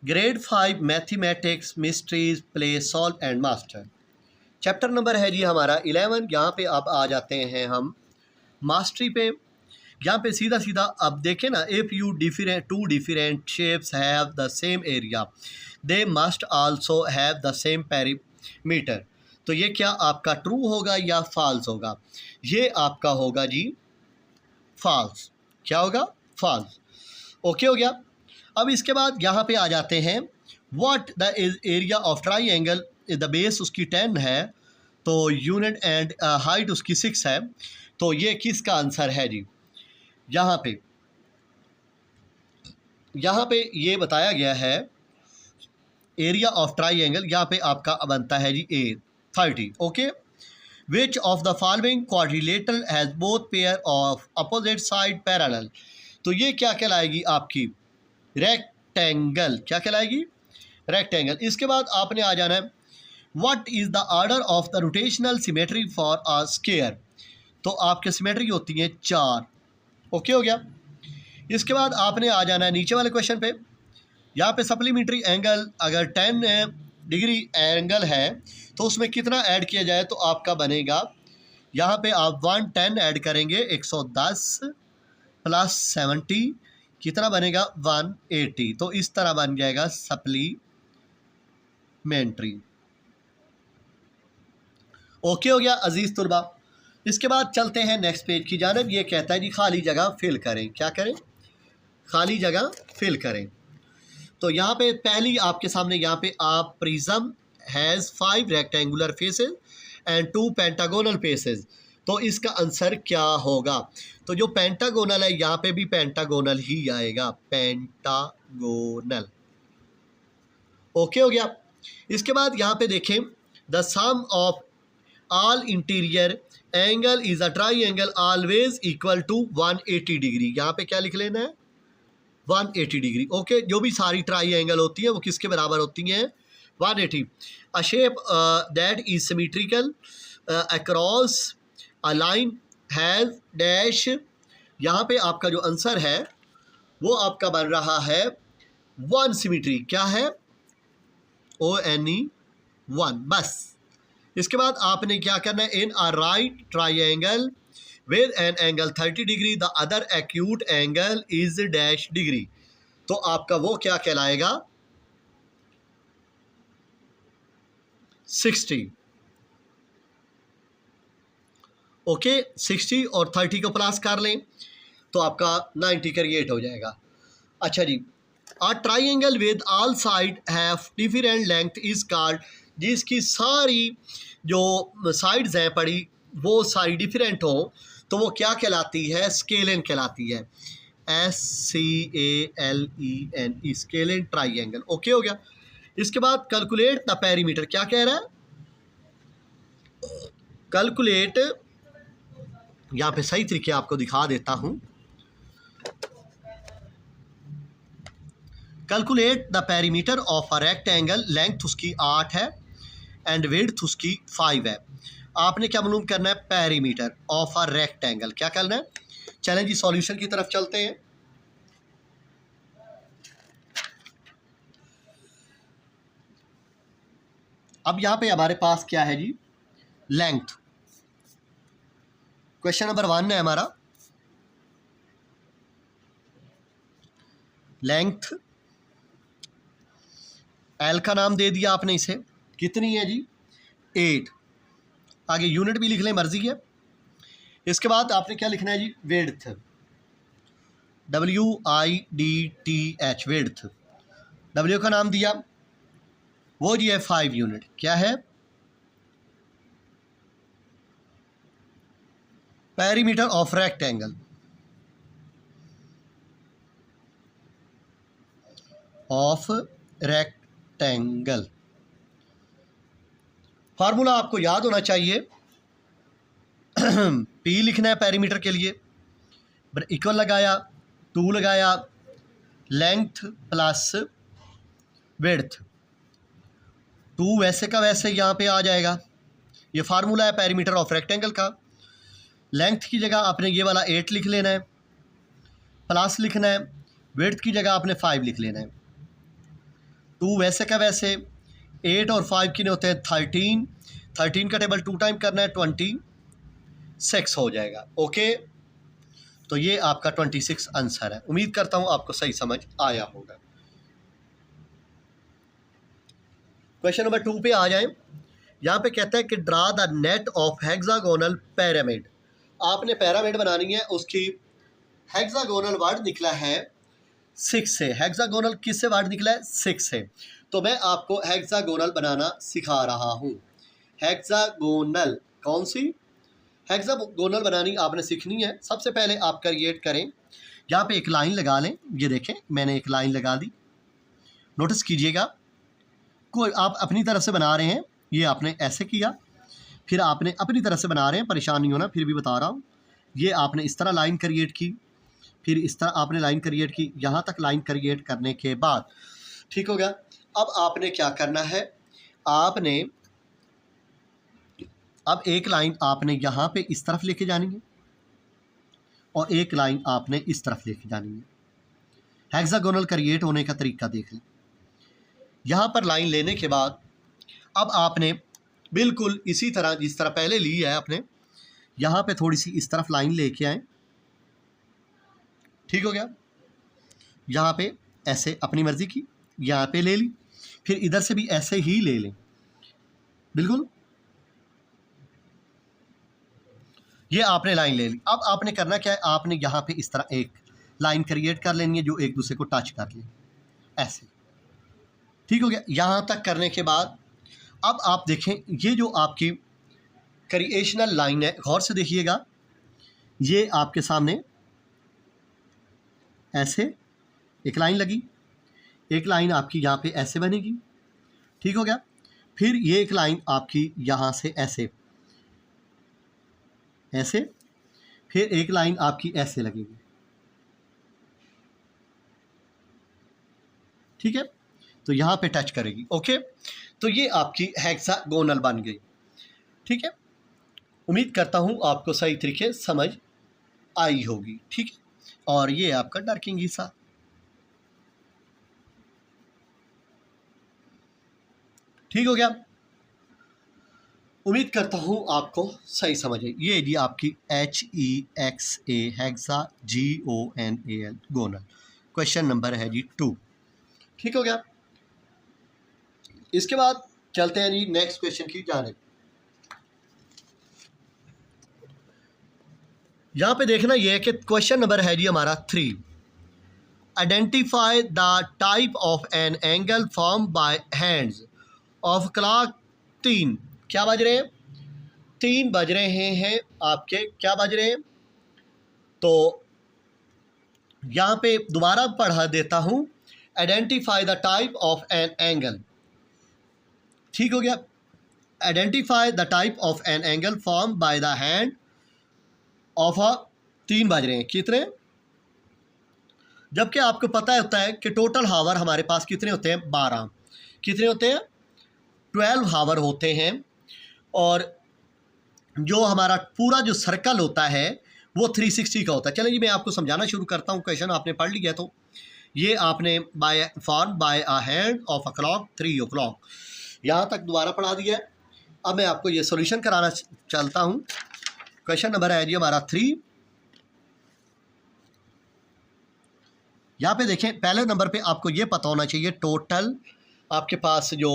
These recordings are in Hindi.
Grade 5 mathematics mysteries play solve and master. Chapter number है जी हमारा 11। यहाँ पे आप आ जाते हैं हम मास्टरी पे। यहाँ पे सीधा सीधा अब देखें ना, if you different to different shapes have the same area they must also have the same perimeter. तो ये क्या आपका ट्रू होगा या फॉल्स होगा? ये आपका होगा जी फॉल्स। क्या होगा? फॉल्स। ओके हो गया। अब इसके बाद यहाँ पे आ जाते हैं, what the area of triangle, the base उसकी 10 है, तो यूनिट एंड हाइट उसकी 6 है। तो ये किसका आंसर है जी? यहाँ पे ये बताया गया है एरिया ऑफ ट्राइंगल, यहाँ पे आपका बनता है जी ए 30। Okay, which of the following quadrilateral has both pair of opposite side parallel. तो ये क्या कहलाएगी आपकी? रेक्टेंगल। क्या कहलाएगी? रेक्टेंगल। इसके बाद आपने आ जाना है, what is the order of the rotational symmetry for a square. तो आपके सिमेट्री होती है 4। ओके हो गया। इसके बाद आपने आ जाना है नीचे वाले क्वेश्चन पे। यहाँ पे सप्लीमेंट्री एंगल अगर 10 डिग्री एंगल है तो उसमें कितना ऐड किया जाए तो आपका बनेगा, यहाँ पे आप 110 ऐड करेंगे, 110 प्लस 70 कितना बनेगा? 180। तो इस तरह बन जाएगा सप्लीमेंट्री। ओके हो गया अजीज तुलबा। इसके बाद चलते हैं नेक्स्ट पेज की जानब। ये कहता है जी खाली जगह फिल करें। क्या करें? खाली जगह फिल करें। तो यहाँ पे पहली आपके सामने, यहाँ पे आप prism has 5 rectangular faces and 2 pentagonal faces. तो इसका आंसर क्या होगा? तो जो पेंटागोनल है यहाँ पे भी पेंटागोनल ही आएगा, पेंटागोनल। ओके हो गया। इसके बाद यहाँ पे देखें, the sum of all interior angle is a triangle always equal to 180 degree. यहाँ पे क्या लिख लेना है? 180 डिग्री। ओके, जो भी सारी ट्राइंगल होती है वो किसके बराबर होती हैं? 180। अ shape that is symmetrical across a line has dash. यहाँ पे आपका जो आंसर है वो आपका बन रहा है 1 सिमेट्री। क्या है? ONE 1 बस। इसके बाद आपने क्या करना है, in a right triangle with an angle 30 degree the other acute angle is dash degree. तो आपका वो क्या कहलाएगा? 60। ओके, 60 और 30 को प्लस कर लें तो आपका 90 क्रिएट हो जाएगा। अच्छा जी, a triangle with all side have different length is called, जिसकी सारी जो साइड्स हैं पड़ी वो सारी डिफरेंट हो तो वो क्या कहलाती है? स्केलेन कहलाती है। SCALEN, scalene triangle. ओके हो गया। इसके बाद कैलकुलेट द पेरीमीटर। क्या कह रहा है? कैलकुलेट, यहाँ पे सही तरीके आपको दिखा देता हूँ। Calculate the perimeter of a rectangle, length उसकी 8 है एंड विड्थ उसकी 5 है। आपने क्या मालूम करना है? Perimeter of a rectangle. क्या करना है? चलें जी सॉल्यूशन की तरफ चलते हैं। अब यहाँ पे हमारे पास क्या है जी? लेंथ। क्वेश्चन नंबर 1 है हमारा, लेंथ एल का नाम दे दिया आपने इसे, कितनी है जी? 8। आगे यूनिट भी लिख लें, मर्जी है। इसके बाद आपने क्या लिखना है जी? Width, WIDTH, width. W का नाम दिया, वो जी है 5 यूनिट। क्या है? Perimeter of rectangle, of rectangle. Formula आपको याद होना चाहिए। P लिखना है पेरीमीटर के लिए, इक्वल लगाया, 2 लगाया, लेंथ प्लस विड्थ, 2 वैसे का वैसे यहाँ पे आ जाएगा। ये फार्मूला है पेरीमीटर ऑफ रेक्टेंगल का। लेंथ की जगह आपने ये वाला 8 लिख लेना है, प्लस लिखना है, विड्थ की जगह आपने 5 लिख लेना है। 2 वैसे का वैसे, 8 और 5 कितने होते हैं 13, 13 का टेबल 2 टाइम करना है 26 हो जाएगा। ओके, तो ये आपका 26 आंसर है। उम्मीद करता हूँ आपको सही समझ आया होगा। क्वेश्चन नंबर 2 पे आ जाएं। यहाँ पे कहता है कि draw the net of hexagonal pyramid. आपने पिरामिड बनानी है, उसकी हेक्सागोनल वर्ड निकला है 6 से। हेक्सागोनल किससे वर्ड निकला है 6 से। तो मैं आपको हेक्सागोनल बनाना सिखा रहा हूँ। हेक्सागोनल कौन सी हेक्सागोनल बनानी आपने सीखनी है। सबसे पहले आप क्रिएट करें, यहाँ पे एक लाइन लगा लें। ये देखें मैंने एक लाइन लगा दी, नोटिस कीजिएगा। कोई आप अपनी तरफ से बना रहे हैं, ये आपने ऐसे किया, फिर आपने अपनी तरफ से बना रहे हैं, परेशान नहीं होना, फिर भी बता रहा हूँ। ये आपने इस तरह लाइन क्रिएट की, फिर इस तरह आपने लाइन क्रिएट की, यहाँ तक लाइन क्रिएट करने के बाद ठीक हो गया। अब आपने क्या करना है, आपने अब एक लाइन आपने यहाँ पे इस तरफ लेके जानी है और एक लाइन आपने इस तरफ लेके जानी है। हेक्सागोनल क्रिएट होने का तरीका देख लें। यहाँ पर लाइन लेने के बाद अब आपने बिल्कुल इसी तरह जिस तरह पहले ली है आपने, यहाँ पे थोड़ी सी इस तरफ लाइन लेके आए। ठीक हो गया। यहाँ पे ऐसे अपनी मर्ज़ी की यहाँ पे ले ली, फिर इधर से भी ऐसे ही ले लें। बिल्कुल ये आपने लाइन ले ली। अब आपने करना क्या है, आपने यहाँ पे इस तरह एक लाइन क्रिएट कर लेनी है जो एक दूसरे को टच कर ले, ऐसे। ठीक हो गया। यहाँ तक करने के बाद अब आप देखें, ये जो आपकी क्रिएशनल लाइन है, गौर से देखिएगा, ये आपके सामने ऐसे एक लाइन लगी, एक लाइन आपकी यहाँ पे ऐसे बनेगी। ठीक हो गया। फिर ये एक लाइन आपकी यहाँ से ऐसे ऐसे, फिर एक लाइन आपकी ऐसे लगेगी। ठीक है, तो यहाँ पे टच करेगी। ओके, तो ये आपकी हेक्सागोनल बन गई। ठीक है, उम्मीद करता हूँ आपको सही तरीके समझ आई होगी। ठीक है, और ये आपका डार्किंग हिस्सा। ठीक हो गया। उम्मीद करता हूँ आपको सही समझ आई। ये जी आपकी HEXA HEXAGONAL गोनल। क्वेश्चन नंबर है जी 2। ठीक हो गया। इसके बाद चलते हैं जी नेक्स्ट क्वेश्चन की जानिब। यहाँ पे देखना ये है कि क्वेश्चन नंबर है जी हमारा 3। Identify the type of an angle form by hands of clock 3। क्या बज रहे हैं 3 बज रहे हैं आपके, क्या बज रहे हैं। तो यहाँ पे दोबारा पढ़ा देता हूँ, identify the type of an angle. ठीक हो गया। Identify the type of an angle form by the hand of 3 बज रहे हैं कितने, जबकि आपको पता होता है कि टोटल हावर हमारे पास कितने होते हैं 12। कितने होते हैं 12 हावर होते हैं। और जो हमारा पूरा जो सर्कल होता है वो 360 का होता है। चलिए जी मैं आपको समझाना शुरू करता हूँ। क्वेश्चन आपने पढ़ लिया, तो ये आपने by form by a hand of a clock 3 o'clock यहाँ तक दोबारा पढ़ा दिया है। अब मैं आपको ये सॉल्यूशन कराना चलता हूँ। क्वेश्चन नंबर है जी हमारा 3। यहाँ पे देखें, पहले नंबर पे आपको ये पता होना चाहिए टोटल आपके पास जो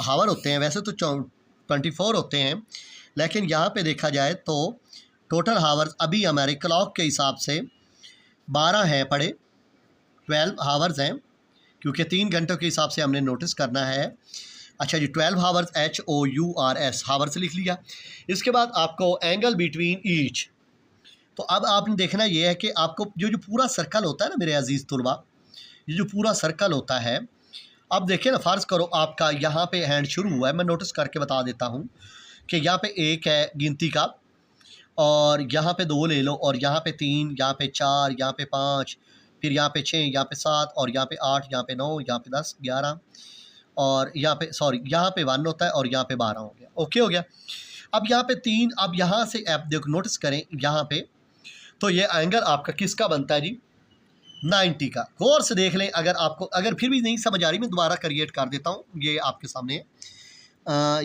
हावर होते हैं, वैसे तो 24 होते हैं, लेकिन यहाँ पे देखा जाए तो टोटल हावर्स अभी हमारे क्लॉक के हिसाब से 12 हैं पड़े, 12 हावर्स हैं, क्योंकि 3 घंटों के हिसाब से हमने नोटिस करना है। अच्छा जी, 12 हावर्स HOURS हावर्स लिख लिया। इसके बाद आपको एंगल बिटवीन ईच। तो अब आपने देखना ये है कि आपको जो पूरा सर्कल होता है ना मेरे अजीज़ तुलबा, ये जो पूरा सर्कल होता है, अब देखिए ना, फ़र्ज़ करो आपका यहाँ पे हैंड शुरू हुआ है, मैं नोटिस करके बता देता हूँ कि यहाँ पे 1 है गिनती का, और यहाँ पे 2 ले लो, और यहाँ पे 3, यहाँ पे 4, यहाँ पे 5, फिर यहाँ पे 6, यहाँ पे 7, और यहाँ पे 8, यहाँ पे 9, यहाँ पे 10, 11, और यहाँ पे यहाँ पे 1 होता है, और यहाँ पे 12 हो गया। ओके हो गया। अब यहाँ पे 3, अब यहाँ से आप देखो नोटिस करें यहाँ पे, तो ये एंगल आपका किसका बनता है जी, 90 का। गौर से देख लें, अगर आपको अगर फिर भी नहीं समझ आ रही, मैं दोबारा क्रिएट कर देता हूँ, ये आपके सामने है।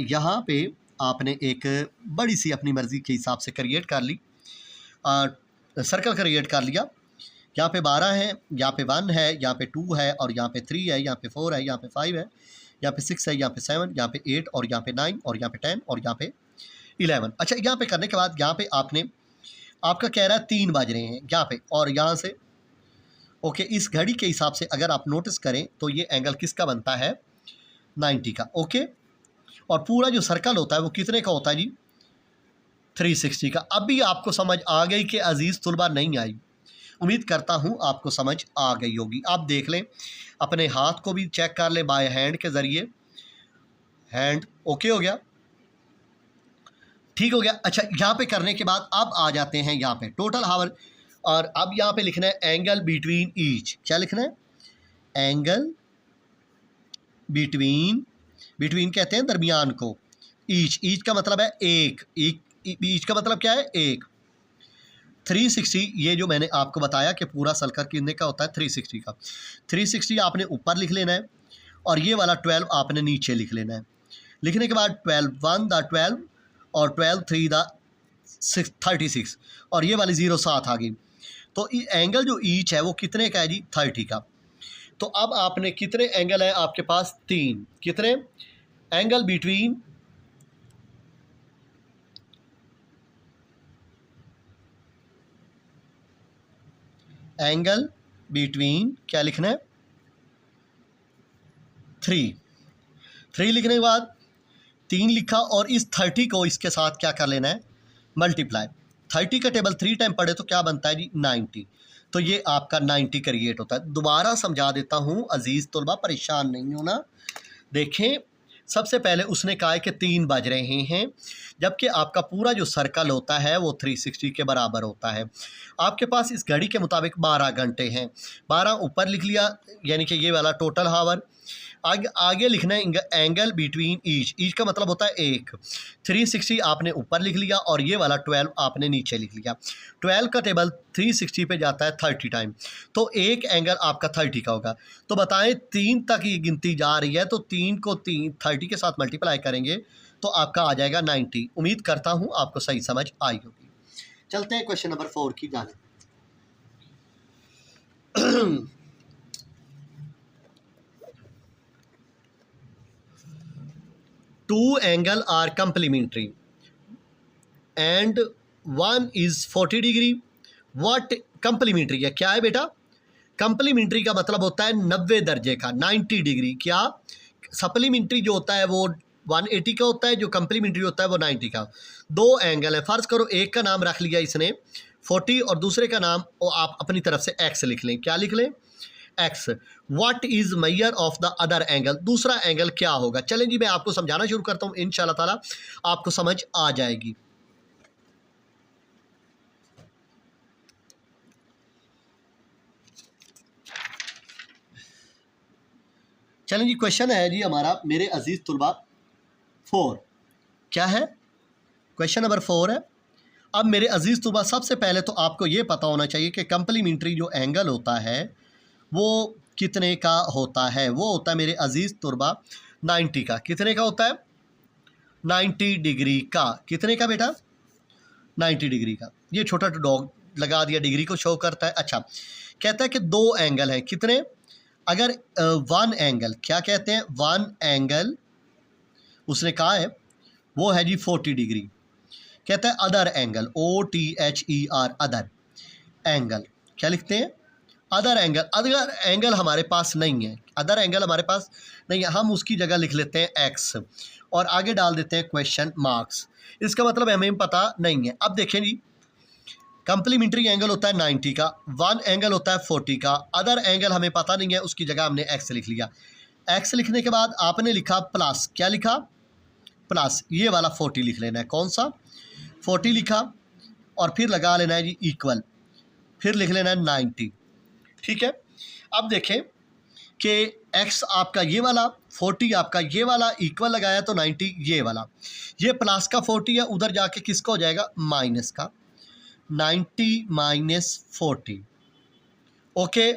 यहाँ पे आपने एक बड़ी सी अपनी मर्ज़ी के हिसाब से क्रिएट कर ली, सर्कल क्रिएट कर लिया। यहाँ पे 12 है, यहाँ पे 1 है, यहाँ पे 2 है, और यहाँ पे 3 है, यहाँ पे 4 है, यहाँ पे 5 है, यहाँ पे 6 है, यहाँ पे 7, यहाँ पे 8, और यहाँ पे 9, और यहाँ पे 10, और यहाँ पे 11। अच्छा, यहाँ पे करने के बाद यहाँ पे आपने, आपका कह रहा है 3 बज रहे हैं यहाँ पे, और यहाँ से ओके, इस घड़ी के हिसाब से अगर आप नोटिस करें तो ये एंगल किसका बनता है, 90 का। ओके, और पूरा जो सर्कल होता है वो कितने का होता है जी, 360 का। अभी आपको समझ आ गई कि अजीज़ तुलबा नहीं आई? उम्मीद करता हूँ आपको समझ आ गई होगी। आप देख लें, अपने हाथ को भी चेक कर लें बाय हैंड के ज़रिए। हैंड ओके हो गया, ठीक हो गया। अच्छा, यहाँ पे करने के बाद अब आ जाते हैं यहाँ पे टोटल हावर, और अब यहाँ पे लिखना है एंगल बिटवीन ईच। क्या लिखना है, एंगल बिटवीन, बिटवीन कहते हैं दरमियान को, ईच, ईच का मतलब है एक, ईच का मतलब क्या है, एक। 360, ये जो मैंने आपको बताया कि पूरा सर्कल कितने का होता है, 360 का। 360 आपने ऊपर लिख लेना है, और ये वाला 12 आपने नीचे लिख लेना है। लिखने के बाद 12 1 द 12, और 12 3 द 36, और ये वाली 0 साथ आ गई। तो एंगल जो ईच है वो कितने का है जी, 30 का। तो अब आपने कितने एंगल है आपके पास, 3। कितने एंगल बिटवीन, एंगल बिटवीन क्या लिखना है, 3 लिखने के बाद 3 लिखा, और इस 30 को इसके साथ क्या कर लेना है, मल्टीप्लाई। 30 का टेबल 3 टाइम पढ़े तो क्या बनता है जी, 90। तो ये आपका 90 क्रिएट होता है। दोबारा समझा देता हूँ अजीज़ तलबा, परेशान नहीं होना। देखें, सबसे पहले उसने कहा है कि 3 बज रहे हैं, जबकि आपका पूरा जो सर्कल होता है वो 360 के बराबर होता है। आपके पास इस घड़ी के मुताबिक 12 घंटे हैं, 12 ऊपर लिख लिया, यानी कि ये वाला टोटल हावर। आगे लिखना है एंगल बिटवीन ईच, ईच का मतलब होता है एक। 360 आपने ऊपर लिख लिया, और ये वाला 12 आपने नीचे लिख लिया। 12 का टेबल 360 पे जाता है 30 टाइम, तो एक एंगल आपका 30 का होगा। तो बताएं 3 तक ये गिनती जा रही है, तो 3 को 30 के साथ मल्टीप्लाई करेंगे तो आपका आ जाएगा 90। उम्मीद करता हूँ आपको सही समझ आई होगी। चलते हैं क्वेश्चन नंबर 4 की जाने। 2 angle are complementary and 1 is 40 degree. What complementary है, क्या है बेटा, कंप्लीमेंट्री का मतलब होता है 90 दर्जे का, 90 डिग्री। क्या सप्लीमेंट्री जो होता है वो 180 का होता है, जो कंप्लीमेंट्री होता है वो 90 का। 2 एंगल है, फ़र्ज़ करो एक का नाम रख लिया इसने 40, और दूसरे का नाम आप अपनी तरफ से एक्स लिख लें। क्या लिख लें, x. What is measure of the other angle, दूसरा एंगल क्या होगा। चलें जी, मैं आपको समझाना शुरू करता हूँ, इंशाल्लाह ताला आपको समझ आ जाएगी। चलें जी, क्वेश्चन है जी हमारा मेरे अजीज़ तुलबा 4। क्या है, क्वेश्चन नंबर 4 है। अब मेरे अजीज़ तुलबा, सबसे पहले तो आपको ये पता होना चाहिए कि कंप्लीमेंट्री जो एंगल होता है वो कितने का होता है। वो होता है मेरे अजीज़ तुलबा 90 का। कितने का होता है, 90 डिग्री का। कितने का बेटा, 90 डिग्री का। ये छोटा डॉग लगा दिया, डिग्री को शो करता है। अच्छा, कहता है कि 2 एंगल हैं, कितने, अगर 1 एंगल, क्या कहते हैं, 1 एंगल उसने कहा है वो है जी 40 डिग्री। कहता है other angle, OTHER, other angle, क्या लिखते हैं, अदर एंगल। अदर एंगल हमारे पास नहीं है, अदर एंगल हमारे पास नहीं है, हम उसकी जगह लिख लेते हैं एक्स, और आगे डाल देते हैं क्वेश्चन मार्क्स। इसका मतलब हमें पता नहीं है। अब देखें जी, कंप्लीमेंट्री एंगल होता है 90 का, 1 एंगल होता है 40 का, अदर एंगल हमें पता नहीं है, उसकी जगह हमने एक्स लिख लिया। एक्स लिखने के बाद आपने लिखा प्लस, क्या लिखा, प्लस, ये वाला 40 लिख लेना है। कौन सा, 40 लिखा, और फिर लगा लेना है जी इक्वल, फिर लिख लेना है 90। ठीक है, अब देखें कि एक्स आपका ये वाला, 40 आपका ये वाला, इक्वल लगाया तो 90 ये वाला, ये प्लस का 40 है, उधर जाके किसका हो जाएगा, माइनस का। 90 माइनस 40 ओके,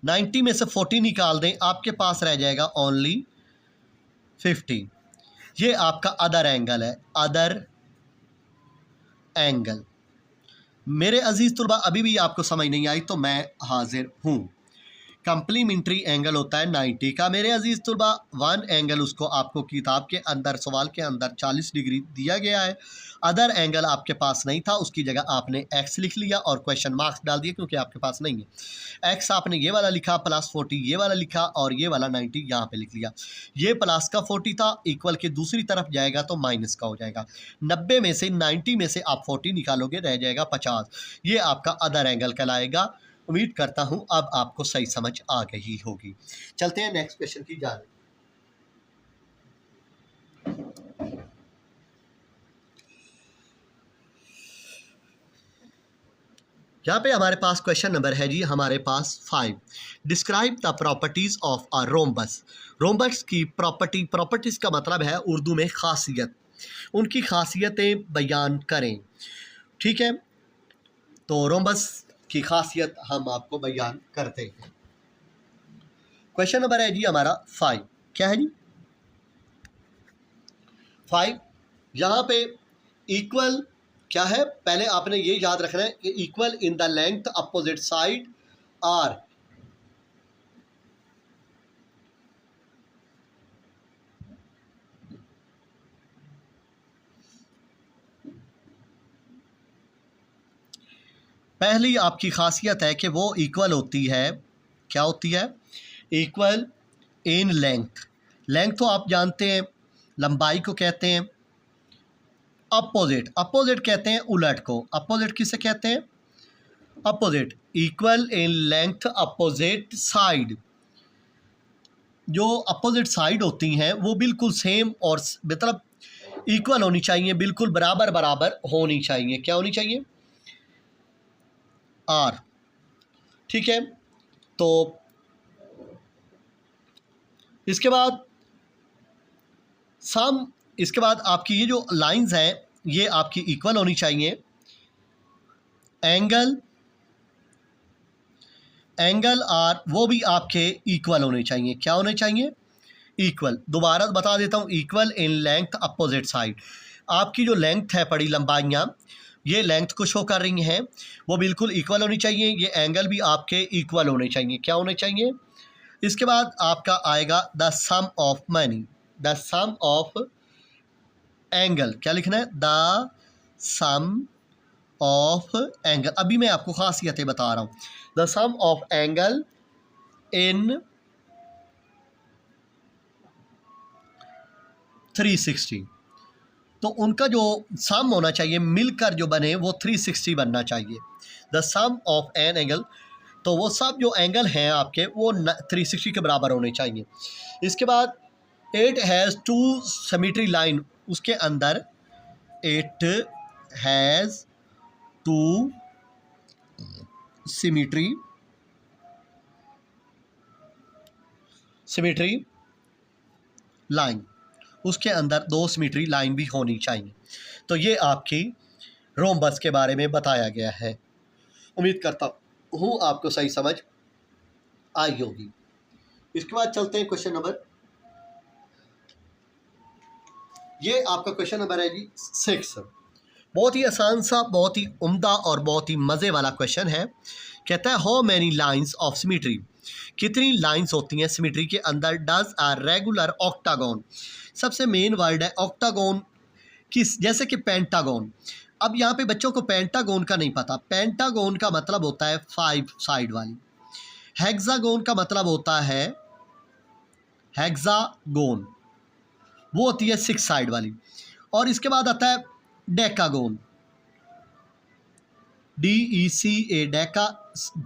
90 में से 40 निकाल दें, आपके पास रह जाएगा ओनली 50। ये आपका अदर एंगल है, अदर एंगल। मेरे अजीज़ तुलबा, अभी भी आपको समझ नहीं आई तो मैं हाजिर हूँ। कम्प्लीमेंट्री एंगल होता है 90 का मेरे अजीज़ तुलबा। वन एंगल उसको आपको किताब के अंदर सवाल के अंदर 40 डिग्री दिया गया है। अदर एंगल आपके पास नहीं था, उसकी जगह आपने एक्स लिख लिया और क्वेश्चन मार्क्स डाल दिए क्योंकि आपके पास नहीं है। एक्स आपने ये वाला लिखा, प्लस 40 ये वाला लिखा और ये वाला 90 यहाँ पे लिख लिया। ये प्लस का 40 था, इक्वल के दूसरी तरफ जाएगा तो माइनस का हो जाएगा। 90 में से 90 में से आप 40 निकालोगे, रह जाएगा 50। ये आपका अदर एंगल कहलाएगा। उम्मीद करता हूं अब आपको सही समझ आ गई होगी। चलते हैं नेक्स्ट क्वेश्चन की जानिब। यहाँ पे हमारे पास क्वेश्चन नंबर है जी हमारे पास 5। Describe the properties of a rhombus. Rhombus की प्रॉपर्टीज का मतलब है उर्दू में खासियत, उनकी खासियतें बयान करें। ठीक है, तो रोम्बस की खासियत हम आपको बयान करते हैं। क्वेश्चन नंबर है जी हमारा 5। क्या है जी 5? यहाँ पे इक्वल क्या है, पहले आपने ये याद रखना है कि equal in the length opposite side are पहली आपकी खासियत है कि वो इक्वल होती है। क्या होती है? Equal in length. लेंथ तो आप जानते हैं लंबाई को कहते हैं। अपोजिट, अपोजिट कहते हैं उलट को। अपोजिट किसे कहते हैं? Opposite. Equal in length opposite side. जो अपोजिट साइड होती हैं वो बिल्कुल सेम और मतलब इक्वल होनी चाहिए, बिल्कुल बराबर बराबर होनी चाहिए। क्या होनी चाहिए? आर। ठीक है, तो इसके बाद सम, इसके बाद आपकी ये जो लाइंस हैं ये आपकी इक्वल होनी चाहिए। एंगल, एंगल आर वो भी आपके इक्वल होने चाहिए। क्या होने चाहिए? इक्वल। दोबारा बता देता हूँ, equal in length opposite side. आपकी जो लेंथ है, पड़ी लंबाइयाँ, ये लेंथ को शो कर रही हैं, वो बिल्कुल इक्वल होनी चाहिए। ये एंगल भी आपके इक्वल होने चाहिए। क्या होने चाहिए? इसके बाद आपका आएगा the sum of money, the sum of angle. क्या लिखना है? The sum of angle. अभी मैं आपको खासियतें बता रहा हूँ। The sum of angle in 360। तो उनका जो सम होना चाहिए मिलकर जो बने वो 360 बनना चाहिए। The sum of an angle, तो वो सब जो एंगल हैं आपके वो 360 के बराबर होने चाहिए। इसके बाद it has to symmetry line, उसके अंदर it has to symmetry line, उसके अंदर 2 सिमेट्री लाइन भी होनी चाहिए। तो ये आपकी रोम्बस के बारे में बताया गया है। उम्मीद करता हूँ आपको सही समझ आई होगी। इसके बाद चलते हैं क्वेश्चन नंबर, ये आपका क्वेश्चन नंबर है जी 6। बहुत ही आसान सा, बहुत ही उम्दा और बहुत ही मज़े वाला क्वेश्चन है। कहता है how many lines of symmetry, कितनी लाइन्स होती हैं सिमेट्री के अंदर डज अ रेगुलर ऑक्टागोन। सबसे मेन वर्ड है ऑक्टागोन, किस, जैसे कि पेंटागोन। अब यहाँ पे बच्चों को पेंटागोन का नहीं पता। पेंटागोन का मतलब होता है 5 साइड वाली। हेक्सागोन का मतलब होता है, हेक्सागोन वो होती है 6 साइड वाली। और इसके बाद आता है डेकागोन, DECA, डेका,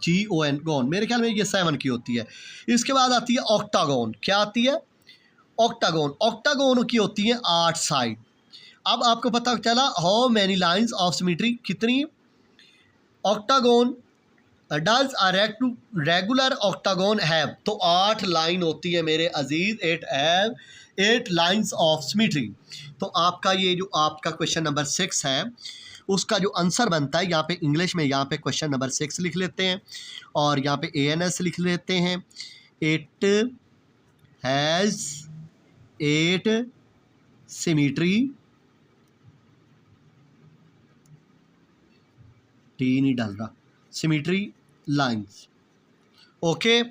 GON, गोन। मेरे ख्याल में ये 7 की होती है। इसके बाद आती है ऑक्टागोन। क्या आती है? ऑक्टागोन। ऑक्टागोन की होती है 8 साइड। अब आपको पता चला how many lines of symmetry, कितनी octagon does a regular octagon have, तो 8 लाइन होती है मेरे अजीज। 8 लाइन्स ऑफ सिमेट्री। तो आपका ये जो आपका क्वेश्चन नंबर 6 है उसका जो आंसर बनता है यहाँ पे इंग्लिश में, यहाँ पे क्वेश्चन नंबर 6 लिख लेते हैं और यहाँ पे ANS लिख लेते हैं। इट हैज़ 8 सिमेट्री, टी नहीं डाल रहा, सिमेट्री लाइन्स। ओके,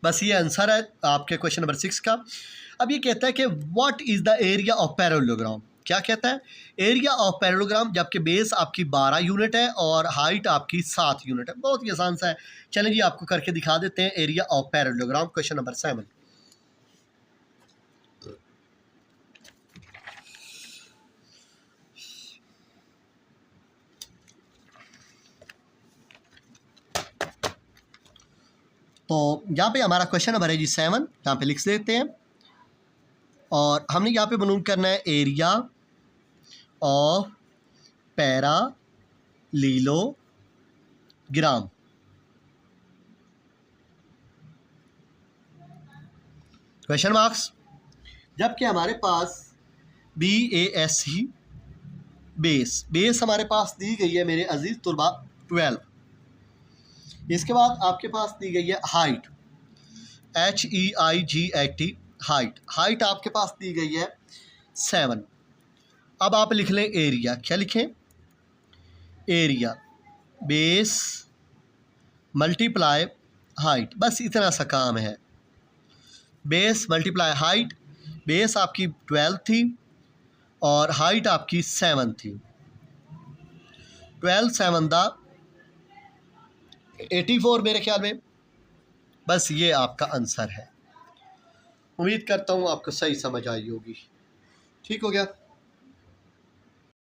बस ये आंसर है आपके क्वेश्चन नंबर 6 का। अब ये कहता है कि what is the area of parallelogram. क्या कहता है? एरिया ऑफ पैरेललोग्राम, जबकि बेस आपकी 12 यूनिट है और हाइट आपकी 7 यूनिट है। बहुत ही आसान सा है। चलें जी, आपको करके दिखा देते हैं area of parallelogram, question number 7। तो यहाँ पे हमारा क्वेश्चन नंबर है जी 7, यहाँ पे लिख देते हैं और हमने यहाँ पे मालूम करना है area of parallelogram. Question marks, जबकि हमारे पास BASE बेस हमारे पास दी गई है मेरे अजीज तुलबा 12। इसके बाद आपके पास दी गई है हाइट, HEIGHT हाइट आपके पास दी गई है 7। अब आप लिख लें एरिया। क्या लिखें? एरिया बेस मल्टीप्लाई हाइट, बस इतना सा काम है। बेस मल्टीप्लाई हाइट, बेस आपकी 12 थी और हाइट आपकी 7 थी। 12 7 दा 84 मेरे ख्याल में। बस ये आपका आंसर है। उम्मीद करता हूँ आपको सही समझ आई होगी। ठीक हो गया।